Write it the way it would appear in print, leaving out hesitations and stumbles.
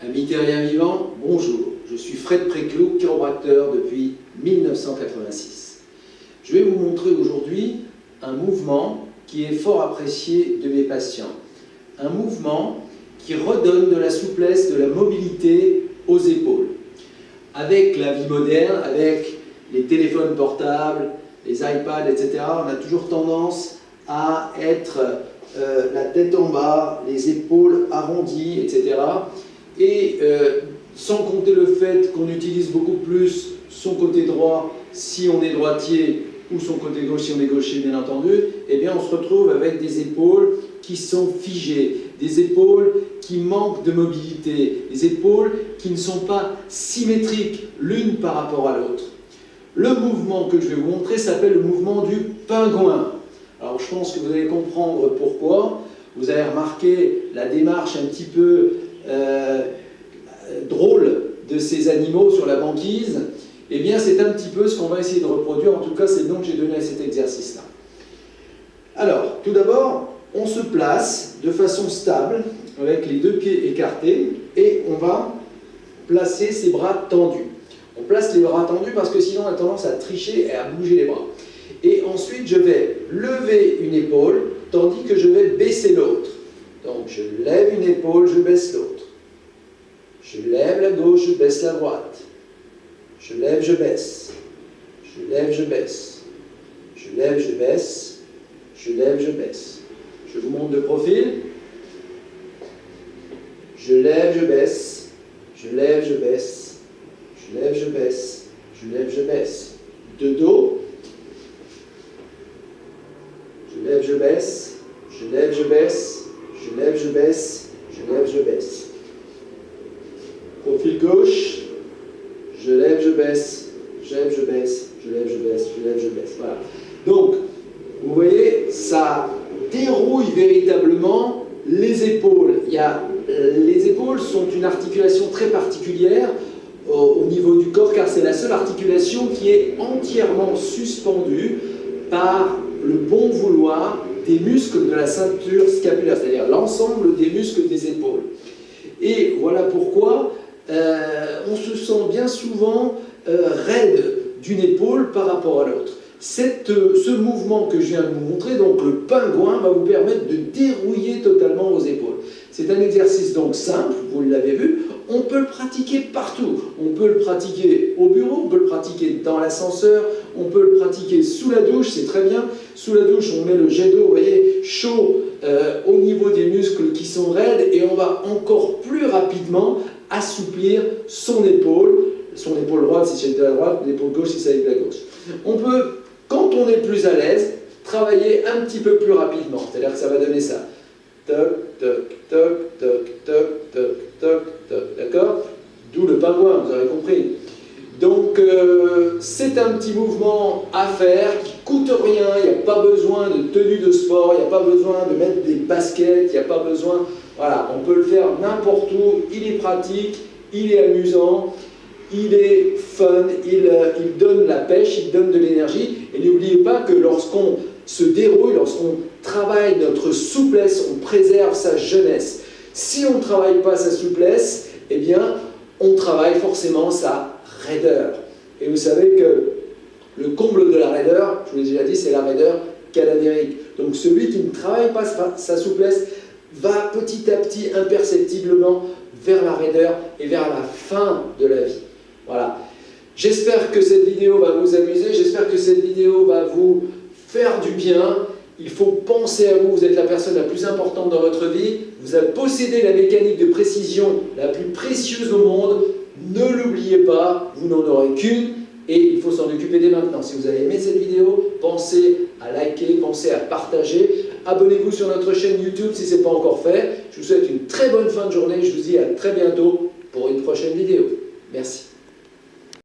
Amis terriens vivants, bonjour. Je suis Fred Préclot, chiropracteur depuis 1986. Je vais vous montrer aujourd'hui un mouvement qui est fort apprécié de mes patients. Un mouvement qui redonne de la souplesse, de la mobilité aux épaules. Avec la vie moderne, avec les téléphones portables, les iPads, etc., on a toujours tendance à être la tête en bas, les épaules arrondies, etc. Et sans compter le fait qu'on utilise beaucoup plus son côté droit si on est droitier ou son côté gauche si on est gaucher, bien entendu, eh bien on se retrouve avec des épaules qui sont figées, des épaules qui manquent de mobilité, des épaules qui ne sont pas symétriques l'une par rapport à l'autre. Le mouvement que je vais vous montrer s'appelle le mouvement du pingouin. Alors je pense que vous allez comprendre pourquoi. Vous avez remarqué la démarche un petit peu drôle de ces animaux sur la banquise. Eh bien c'est un petit peu ce qu'on va essayer de reproduire. En tout cas c'est le nom que j'ai donné à cet exercice-là. Alors tout d'abord, on se place de façon stable avec les deux pieds écartés et on va placer ses bras tendus. On place les bras tendus parce que sinon on a tendance à tricher et à bouger les bras. Et ensuite je vais lever une épaule tandis que je vais baisser l'autre. Donc je lève une épaule, je baisse l'autre. Je lève la gauche, je baisse la droite. Je lève, je baisse. Je lève, je baisse. Je lève, je baisse. Je lève, je baisse. Je vous montre de profil. Je lève, je baisse. Je lève, je baisse. Je lève, je baisse. Je lève, je baisse. De dos. Je lève, je baisse. Je lève, je baisse. Je lève, je baisse. Je lève, je baisse. Profil gauche. Je lève, je baisse. Je lève, je baisse. Je lève, je baisse. Je lève, je baisse. Voilà. Donc, vous voyez, ça dérouille véritablement les épaules. Les épaules sont une articulation très particulière au niveau du corps, car c'est la seule articulation qui est entièrement suspendue par le bon vouloir des muscles de la ceinture scapulaire, c'est-à-dire l'ensemble des muscles des épaules. Et voilà pourquoi on se sent bien souvent raide d'une épaule par rapport à l'autre. Ce mouvement que je viens de vous montrer, donc le pingouin, va vous permettre de dérouiller totalement vos épaules. C'est un exercice donc simple, vous l'avez vu, on peut le pratiquer partout. On peut le pratiquer au bureau, on peut le pratiquer dans l'ascenseur, on peut le pratiquer sous la douche, c'est très bien. Sous la douche, on met le jet d'eau, vous voyez, chaud au niveau des muscles qui sont raides et on va encore plus rapidement assouplir son épaule droite si c'est de la droite, l'épaule gauche si c'est de la gauche. On peut, quand on est plus à l'aise, travailler un petit peu plus rapidement, c'est-à-dire que ça va donner ça. Toc, toc, toc, toc, toc, toc, toc, toc, d'accord? D'où le pingouin, vous avez compris. Donc, c'est un petit mouvement à faire qui ne coûte rien, il n'y a pas besoin de tenue de sport, il n'y a pas besoin de mettre des baskets, il n'y a pas besoin... Voilà, on peut le faire n'importe où, il est pratique, il est amusant, il est fun, il donne la pêche, il donne de l'énergie. Et n'oubliez pas que lorsqu'on se déroule, lorsqu'on travaille notre souplesse, on préserve sa jeunesse. Si on ne travaille pas sa souplesse, eh bien, on travaille forcément sa raideur. Et vous savez que le comble de la raideur, je vous l'ai déjà dit, c'est la raideur cadavérique. Donc celui qui ne travaille pas sa souplesse va petit à petit, imperceptiblement, vers la raideur et vers la fin de la vie. Voilà. J'espère que cette vidéo va vous amuser, j'espère que cette vidéo va vous faire du bien. Il faut penser à vous, vous êtes la personne la plus importante dans votre vie, vous avez possédé la mécanique de précision la plus précieuse au monde, ne l'oubliez pas, vous n'en aurez qu'une et il faut s'en occuper dès maintenant. Si vous avez aimé cette vidéo, pensez à liker, pensez à partager, abonnez-vous sur notre chaîne YouTube si ce n'est pas encore fait. Je vous souhaite une très bonne fin de journée, je vous dis à très bientôt pour une prochaine vidéo. Merci.